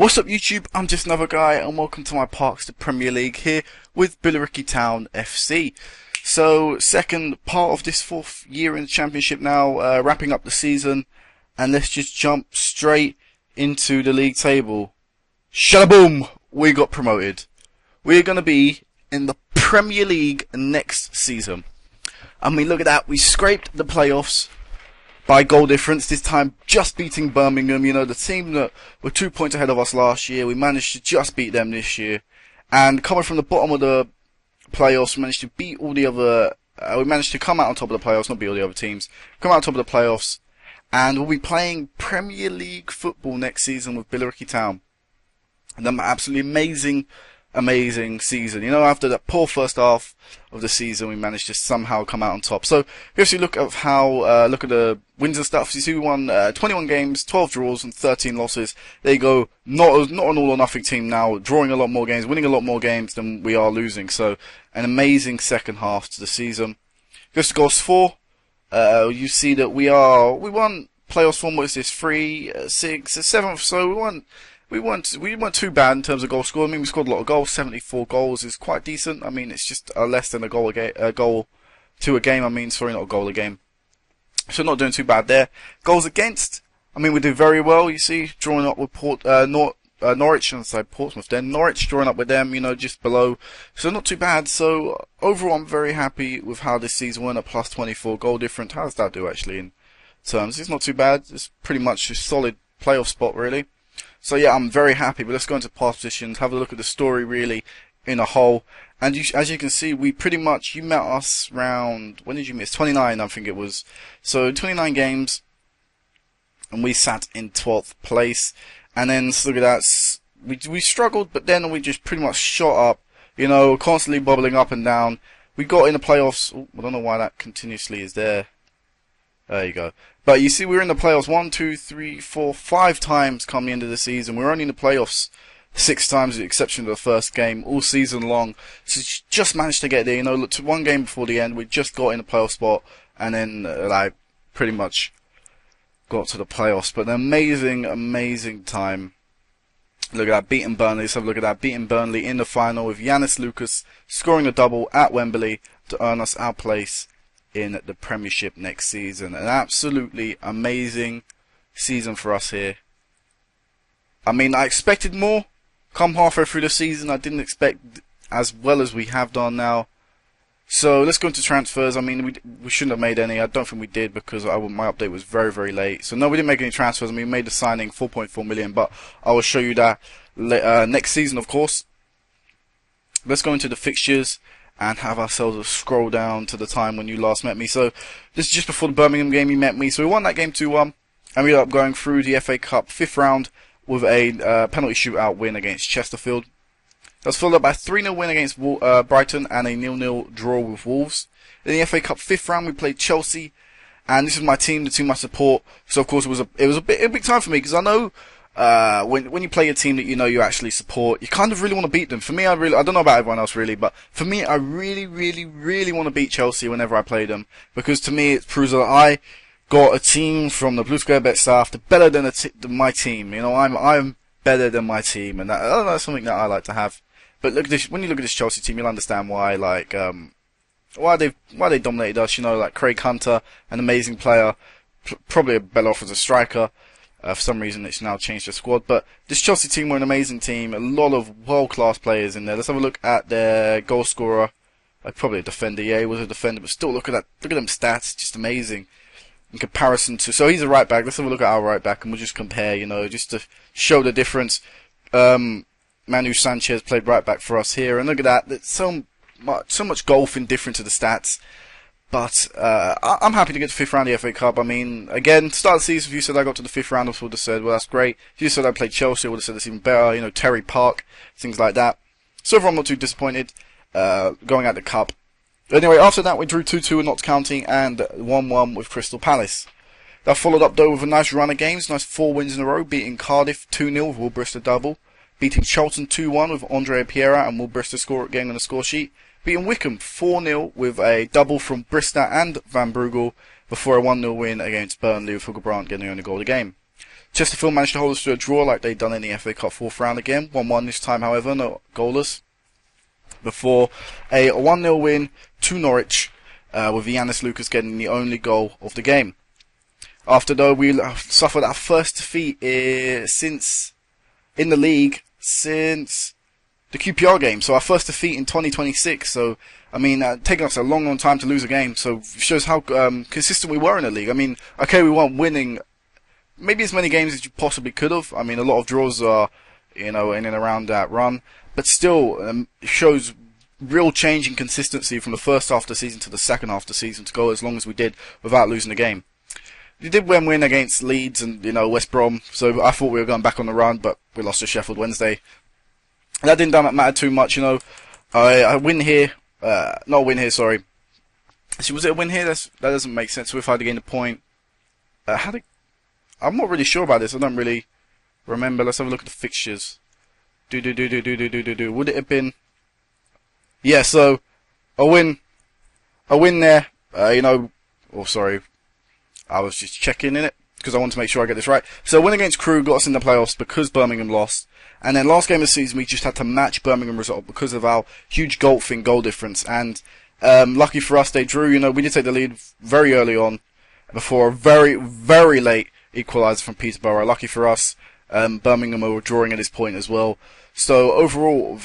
What's up YouTube, I'm just another guy and welcome to my Parks to Premier League here with Billericay Town FC. So second part of this fourth year in the Championship now, wrapping up the season, and let's just jump straight into the league table. Shalaboom! We got promoted. We're going to be in the Premier League next season. I mean, look at that, we scraped the playoffs by goal difference, this time just beating Birmingham, you know, the team that were 2 points ahead of us last year. We managed to just beat them this year. And coming from the bottom of the playoffs, we managed to beat all the other, we managed to come out on top of the playoffs, not beat all the other teams, come out on top of the playoffs. And we'll be playing Premier League football next season with Billericay Town. And an absolutely amazing season. You know, after that poor first half of the season, we managed to somehow come out on top. So here's a look at how, look at the wins and stuff. You see, we won 21 games, 12 draws, and 13 losses. There you go. Not an all or nothing team now. Drawing a lot more games, winning a lot more games than we are losing. So an amazing second half to the season. Goes to goals for. You see that we won playoffs form. What is this? 3, 6, 7. So we weren't too bad in terms of goal scored. I mean, we scored a lot of goals. 74 goals is quite decent. I mean, it's just less than a goal to a game. I mean, sorry, not a goal a game. So not doing too bad there. Goals against. I mean, we did very well. You see, drawing up with Norwich, and say Portsmouth. Then Norwich drawing up with them. You know, just below. So not too bad. So overall, I'm very happy with how this season went. A plus 24 goal difference. How does that do actually in terms? It's not too bad. It's pretty much a solid playoff spot really. So yeah, I'm very happy, but let's go into past positions, have a look at the story really in a whole. And as you can see, we pretty much, you met us round, when did you miss? 29, I think it was. So 29 games, and we sat in 12th place. And then, so look at that, we struggled, but then we just pretty much shot up, you know, constantly bobbling up and down. We got in the playoffs. Ooh, I don't know why that continuously is there. There you go. But you see, we were in the playoffs 1, 2, 3, 4, 5 times come the end of the season. We were only in the playoffs 6 times, with the exception of the first game, all season long. So just managed to get there. You know, look, to one game before the end, we just got in the playoff spot, and then like pretty much got to the playoffs. But an amazing time. Look at that, beating Burnley. Let's have a look at that, beating Burnley in the final with Yanis Lucas scoring a double at Wembley to earn us our place in the Premiership next season. An absolutely amazing season for us here. I mean, I expected more come halfway through the season. I didn't expect as well as we have done now. So let's go into transfers. I mean, we shouldn't have made any. I don't think we did because my update was very late. So no, we didn't make any transfers. I mean, we made the signing 4.4 million, but I will show you that next season, of course. Let's go into the fixtures and have ourselves a scroll down to the time when you last met me. So this is just before the Birmingham game you met me. So we won that game 2-1, and we ended up going through the FA Cup 5th round with a penalty shootout win against Chesterfield. That was followed up by a 3-0 win against Brighton and a 0-0 draw with Wolves. In the FA Cup 5th round we played Chelsea, and this is my team, the team I support. So of course it was a big time for me, because I know when you play a team that you know you actually support, you kind of really want to beat them. For me, I don't know about everyone else really, but for me, I really want to beat Chelsea whenever I play them, because to me it proves that I got a team from the Blue Square Bet staff that's better than my team. You know, I'm better than my team, and that's something that I like to have. But look at this, when you look at this Chelsea team, you'll understand why, like, why they dominated us. You know, like Craig Hunter, an amazing player, probably better off as a striker. For some reason, it's now changed the squad. But this Chelsea team were an amazing team. A lot of world-class players in there. Let's have a look at their goal scorer. Probably a defender. Yeah, he was a defender. But still, look at that. Look at them stats. Just amazing. In comparison to... So he's a right back. Let's have a look at our right back. And we'll just compare, you know, just to show the difference. Manu Sanchez played right back for us here. And look at that. There's so much golfing different to the stats. But I'm happy to get to 5th round of the FA Cup. I mean, again, start of the season, if you said I got to the 5th round, I would have said, well, that's great. If you said I played Chelsea, I would have said that's even better. You know, Terry Park, things like that. So overall, I'm not too disappointed going at the Cup. Anyway, after that, we drew 2-2 with Notts County and 1-1 with Crystal Palace. That followed up, though, with a nice run of games. Nice 4 wins in a row, beating Cardiff 2-0 with Will Bristol double. Beating Charlton 2-1 with Andre Piera and Will Bristol getting on the score sheet. Beating Wickham 4-0 with a double from Brister and Van Brugel before a 1-0 win against Burnley with Hugo Brandt getting the only goal of the game. Chesterfield managed to hold us to a draw like they'd done in the FA Cup 4th round again. 1-1 this time, however, no goalless. Before a 1-0 win to Norwich, with Giannis Lucas getting the only goal of the game. After, though, we suffered our first defeat since in the league since the QPR game. So our first defeat in 2026. So, I mean, taking us a long time to lose a game. So it shows how consistent we were in the league. I mean, okay, we weren't winning maybe as many games as you possibly could have. I mean, a lot of draws are, in and around that run. But still, it shows real change in consistency from the first half of the season to the second half of the season to go as long as we did without losing the game. We did win against Leeds and, West Brom, so I thought we were going back on the run, but we lost to Sheffield Wednesday. That didn't matter too much, I win here, not a win here, sorry. So was it a win here? That doesn't make sense. So if I had to gain a point, I'm not really sure about this. I don't really remember. Let's have a look at the fixtures. Would it have been? Yeah, so a win there. Oh, sorry. I was just checking in it because I want to make sure I get this right. So a win against Crewe got us in the playoffs because Birmingham lost. And then last game of the season we just had to match Birmingham result because of our huge goal difference. And lucky for us they drew. We did take the lead very early on before a very, very late equaliser from Peterborough. Lucky for us, Birmingham were drawing at this point as well. So overall,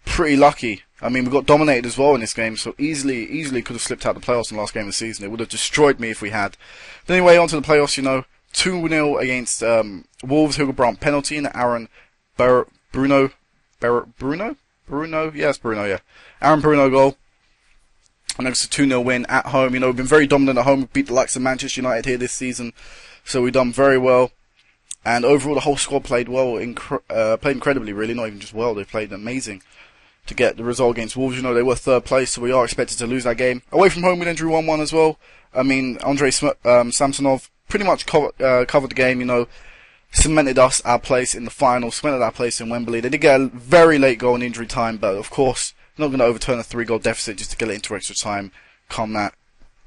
pretty lucky. I mean, we got dominated as well in this game, so easily could have slipped out the playoffs in the last game of the season. It would have destroyed me if we had. But anyway, on to the playoffs, 2-0 against Wolves, Hugo Brandt penalty, and Aaron Bruno? Yes, Bruno, yeah. Aaron Bruno goal. And it's a 2-0 win at home. We've been very dominant at home. We beat the likes of Manchester United here this season, so we've done very well. And overall, the whole squad played well, played incredibly, really, not even just well, they played amazing to get the result against Wolves. They were third place, so we are expected to lose that game. Away from home, we then drew 1-1 as well. I mean, Andrei Samsonov pretty much covered the game, cemented our place in the final, cemented our place in Wembley. They did get a very late goal in injury time, but of course, not going to overturn a 3-goal deficit just to get it into extra time come the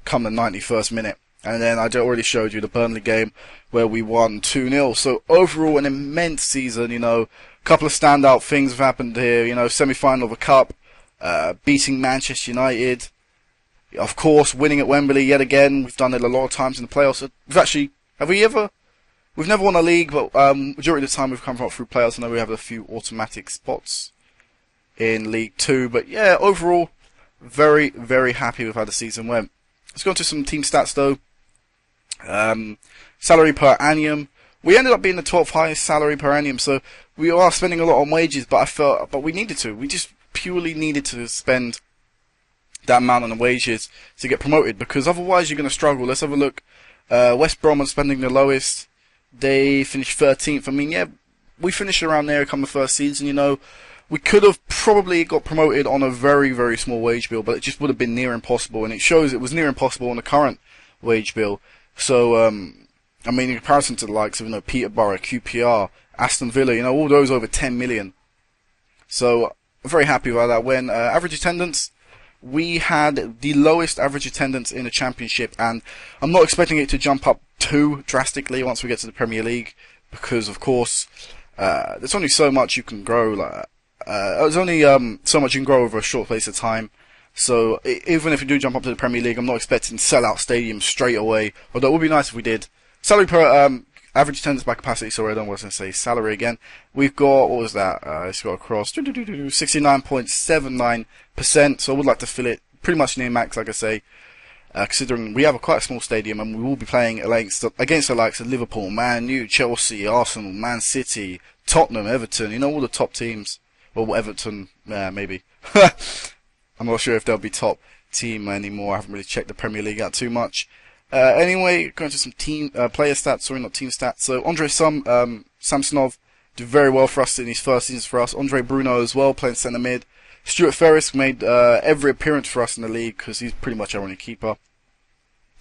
91st minute. And then I already showed you the Burnley game where we won 2-0. So overall, an immense season, couple of standout things have happened here, semi-final of a cup, beating Manchester United, of course, winning at Wembley yet again. We've done it a lot of times in the playoffs. We've never won a league, but majority of the time we've come through playoffs. I know we have a few automatic spots in League 2, but yeah, overall, very, very happy with how the season went. Let's go on to some team stats though. Salary per annum. We ended up being the 12th highest salary per annum, so we are spending a lot on wages, but we needed to. We just purely needed to spend that amount on the wages to get promoted, because otherwise you're going to struggle. Let's have a look. West Brom are spending the lowest. They finished 13th. I mean, yeah, we finished around there come the first season, We could have probably got promoted on a very, very small wage bill, but it just would have been near impossible, and it shows it was near impossible on the current wage bill. So, I mean, in comparison to the likes of, Peterborough, QPR, Aston Villa, all those over 10 million. So, I'm very happy about that. When average attendance, we had the lowest average attendance in the Championship, and I'm not expecting it to jump up too drastically once we get to the Premier League, because, of course, there's only so much you can grow. There's only so much you can grow over a short space of time. So even if we do jump up to the Premier League, I'm not expecting sell-out stadiums straight away. Although it would be nice if we did. Salary per average attendance by capacity. Sorry, I don't want to say salary again. We've got, what was that? Let's go across 69.79%. So I would like to fill it pretty much near max, like I say. Considering we have quite a small stadium, and we will be playing against the likes of Liverpool, Man U, Chelsea, Arsenal, Man City, Tottenham, Everton. All the top teams. Well, Everton, maybe. I'm not sure if they'll be top team anymore. I haven't really checked the Premier League out too much. Anyway, going to some team player stats. Sorry, not team stats. So Andrei Samsonov did very well for us in his first season for us. Andre Bruno as well, playing centre mid. Stuart Ferris made every appearance for us in the league because he's pretty much our only keeper.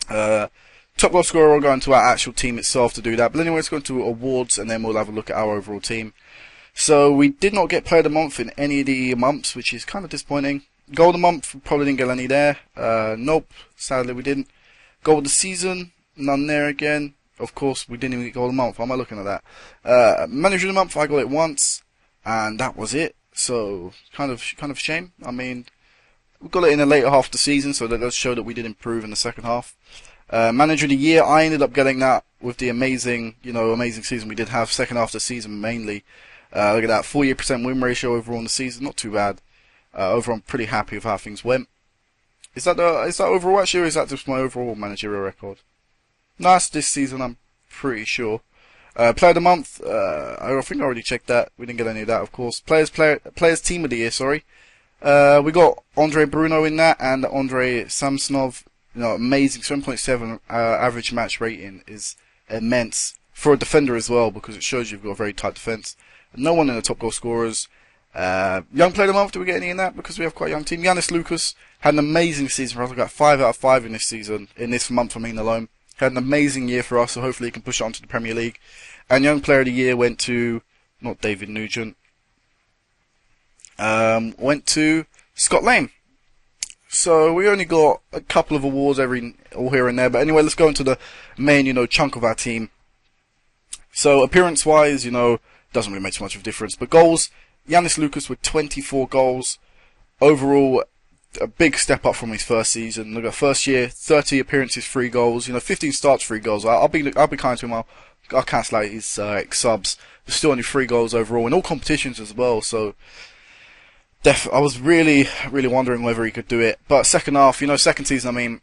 Top goal scorer will go into our actual team itself to do that. But anyway, let's go into awards and then we'll have a look at our overall team. So we did not get player of the month in any of the months, which is kind of disappointing. Goal of the month, we probably didn't get any there. Nope, sadly we didn't. Goal of the season, none there again. Of course, we didn't even get goal of the month. How am I looking at that? Manager of the month, I got it once, and that was it. So kind of shame. I mean, we got it in the later half of the season, so that does show that we did improve in the second half. Manager of the year, I ended up getting that with the amazing season we did have second half of the season mainly. Look at that, 48% win ratio overall in the season, not too bad. Overall, I'm pretty happy with how things went. Is that overall actually, or is that just my overall managerial record? No, that's this season, I'm pretty sure. Player of the month, I think I already checked that. We didn't get any of that, of course. Players team of the year, sorry. We got Andre Bruno in that, and Andre Samsonov. Amazing 7.7 average match rating is immense for a defender as well, because it shows you've got a very tight defense. No one in the top goal scorers. Young player of the month, do we get any in that? Because we have quite a young team. Yanis Lucas had an amazing season for us. We got 5 out of 5 in this season, in this month alone. Had an amazing year for us, so hopefully he can push it on to the Premier League. And young player of the year went to, not David Nugent, went to Scott Lane. So we only got a couple of awards all here and there. But anyway, let's go into the main, chunk of our team. So appearance-wise, doesn't really make too much of a difference. But goals, Yanis Lucas with 24 goals. Overall, a big step up from his first season. Look at first year, 30 appearances, 3 goals. 15 starts, 3 goals. I'll be kind to him. I'll cancel out his ex-subs. There's still only 3 goals overall in all competitions as well. So I was really wondering whether he could do it. But second half, second season,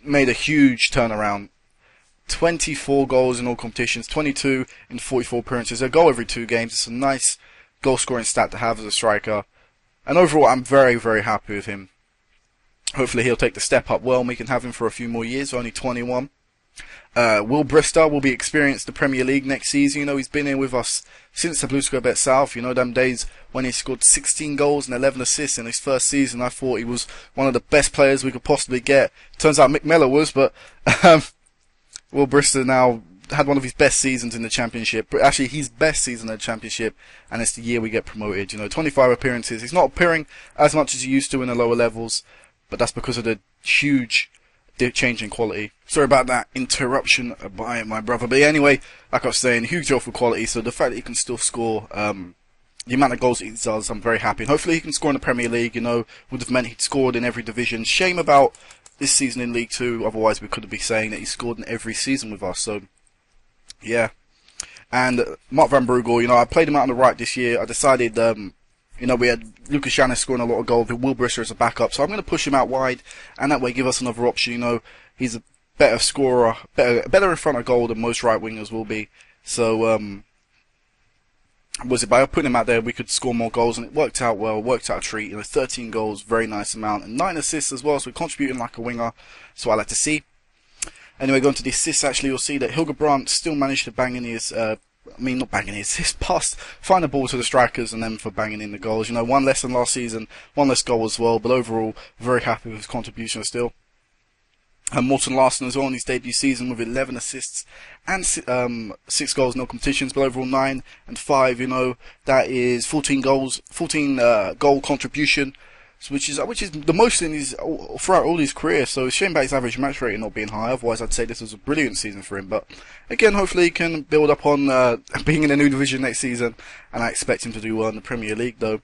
made a huge turnaround. 24 goals in all competitions, 22 in 44 appearances. A goal every 2 games. It's a nice goal-scoring stat to have as a striker. And overall, I'm very, very happy with him. Hopefully he'll take the step up well and we can have him for a few more years, only 21. Will Brister will be experienced the Premier League next season. He's been in with us since the Blues go bet south. Them days when he scored 16 goals and 11 assists in his first season. I thought he was one of the best players we could possibly get. Turns out Mick Mellor was, but Will Brister now had one of his best seasons in the Championship. But actually, his best season in the Championship, and it's the year we get promoted. 25 appearances. He's not appearing as much as he used to in the lower levels, but that's because of the huge change in quality. Sorry about that interruption by my brother. But anyway, like I was saying, huge job for quality. So the fact that he can still score, the amount of goals he does, I'm very happy. And hopefully he can score in the Premier League. Would have meant he'd scored in every division. Shame about this season in League 2. Otherwise, we could be saying that he scored in every season with us. So yeah. And Mark Van Brugel, I played him out on the right this year. I decided, we had Lucas Yanis scoring a lot of goals with Will Brister as a backup, so I'm going to push him out wide, and that way give us another option. He's a better scorer, better in front of goal than most right wingers will be. So, by putting him out there, we could score more goals, and it worked out well, worked out a treat. 13 goals, very nice amount, and 9 assists as well, so we're contributing like a winger, so I like to see. Anyway, going to the assists, actually, you'll see that Hilgebrandt still managed to bang in his, not banging his pass, find the ball to the strikers, and then for banging in the goals. 1 less than last season, 1 less goal as well, but overall, very happy with his contribution still. And Morten Larsen as well in his debut season with 11 assists and 6 goals in all competitions, but overall 9 and 5, that is 14 goals, 14 goal contribution, which is the most in throughout all his career. So it's a shame about his average match rating not being high. Otherwise, I'd say this was a brilliant season for him. But again, hopefully he can build up on being in a new division next season, and I expect him to do well in the Premier League though.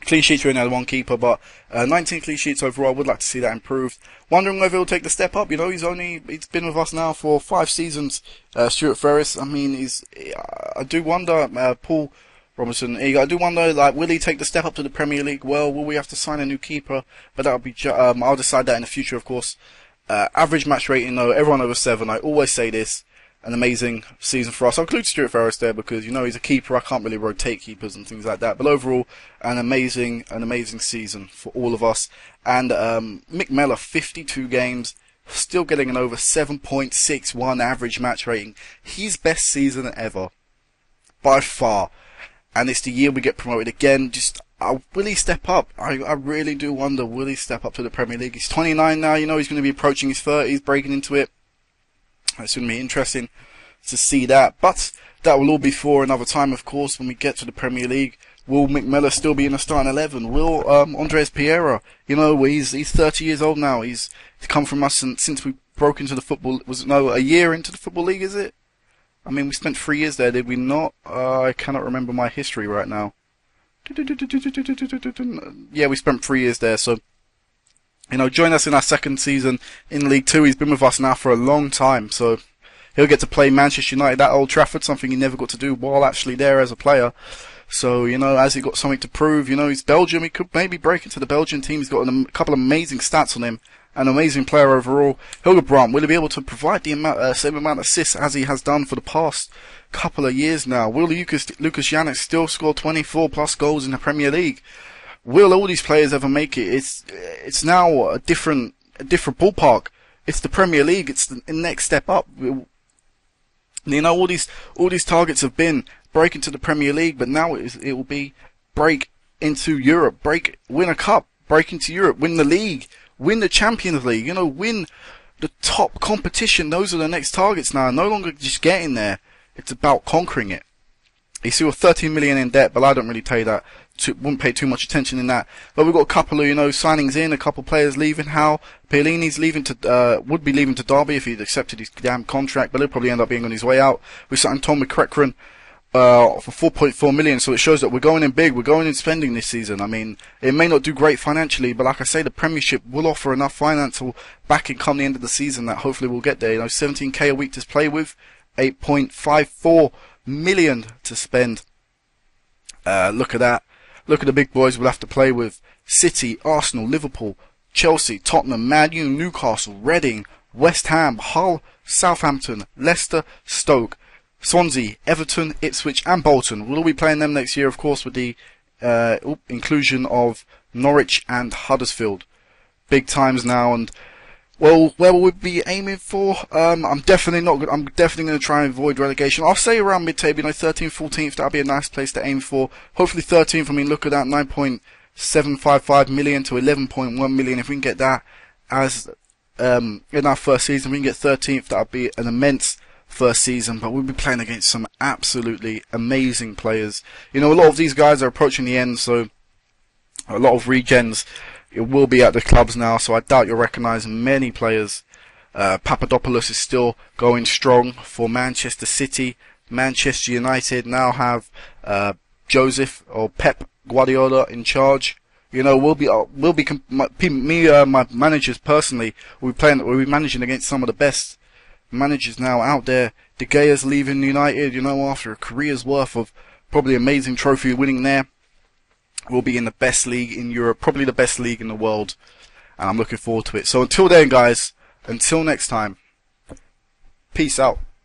Clean sheets, we only had 1 keeper, but 19 clean sheets overall. I would like to see that improved. Wondering whether he'll take the step up. He's been with us now for 5 seasons. Stuart Ferris, I do wonder. Paul Robinson, I do wonder, will he take the step up to the Premier League? Well, will we have to sign a new keeper? But that'll be, I'll decide that in the future, of course. Average match rating though, everyone over 7. I always say this. An amazing season for us. I'll include Stuart Ferris there because he's a keeper. I can't really rotate keepers and things like that. But overall, an amazing season for all of us. And Mick Mellor, 52 games, still getting an over 7.61 average match rating. His best season ever, by far. And it's the year we get promoted again. Will he step up? I really do wonder. Will he step up to the Premier League? He's 29 now. He's going to be approaching his 30s, breaking into it. It's going to be interesting to see that. But that will all be for another time, of course, when we get to the Premier League. Will Mick Mellor still be in the starting 11? Will Andres Pereira? He's 30 years old now. He's come from us since we broke into the football. Was it no a year into the football league? Is it? I mean, we spent 3 years there, did we not? I cannot remember my history right now. Yeah, we spent 3 years there. So, you know, join us in our second season in League Two. He's been with us now for a long time, so he'll get to play Manchester United at Old Trafford, something he never got to do while actually there as a player. So, you know, as he got something to prove, you know, he's Belgium. He could maybe break into the Belgian team. He's got a couple of amazing stats on him. An amazing player overall. Hildebrand, will he be able to provide the same amount of assists as he has done for the past couple of years now? Will Lucas Yannick still score 24 plus goals in the Premier League? Will all these players ever make it? It's now a different ballpark. It's the Premier League. It's the next step up. You know, all these targets have been break into the Premier League, but now it will be break into Europe, win a cup, break into Europe, win the league, win the Champions League, you know, win the top competition. Those are the next targets now. No longer just getting there. It's about conquering it. He's still 13 million in debt, but I don't really pay that. Wouldn't pay too much attention in that. But we've got a couple of, you know, signings in, a couple of players leaving. How Piolini's leaving would be leaving to Derby if he'd accepted his damn contract, but he'll probably end up being on his way out. We signed Tom McCracken for 4.4 million, so it shows that we're going in big, we're going in spending this season. I mean, it may not do great financially, but like I say, the Premiership will offer enough financial backing come the end of the season that hopefully we'll get there. You know, 17k a week to play with, 8.54 million to spend. Look at that. Look at the big boys we'll have to play with. City, Arsenal, Liverpool, Chelsea, Tottenham, Man U, Newcastle, Reading, West Ham, Hull, Southampton, Leicester, Stoke, Swansea, Everton, Ipswich and Bolton. We'll all be playing them next year, of course, with the inclusion of Norwich and Huddersfield. Big times now, and well, where will we be aiming for? I'm definitely going to try and avoid relegation. I'll say around mid-table, you know, 13th, 14th. That'll be a nice place to aim for. Hopefully 13th. I mean, look at that, 9.755 million to 11.1 million. If we can get that as in our first season, we can get 13th. That'll be an immense first season, but we'll be playing against some absolutely amazing players. You know, a lot of these guys are approaching the end, so a lot of regens it will be at the clubs now, so I doubt you'll recognise many players. Papadopoulos is still going strong for Manchester City. Manchester United now have Joseph or Pep Guardiola in charge. You know, my managers personally we'll be managing against some of the best managers now out there. De Gea's leaving United, you know, after a career's worth of probably amazing trophy winning there. We'll be in the best league in Europe, probably the best league in the world, and I'm looking forward to it. So until then, guys, until next time, peace out.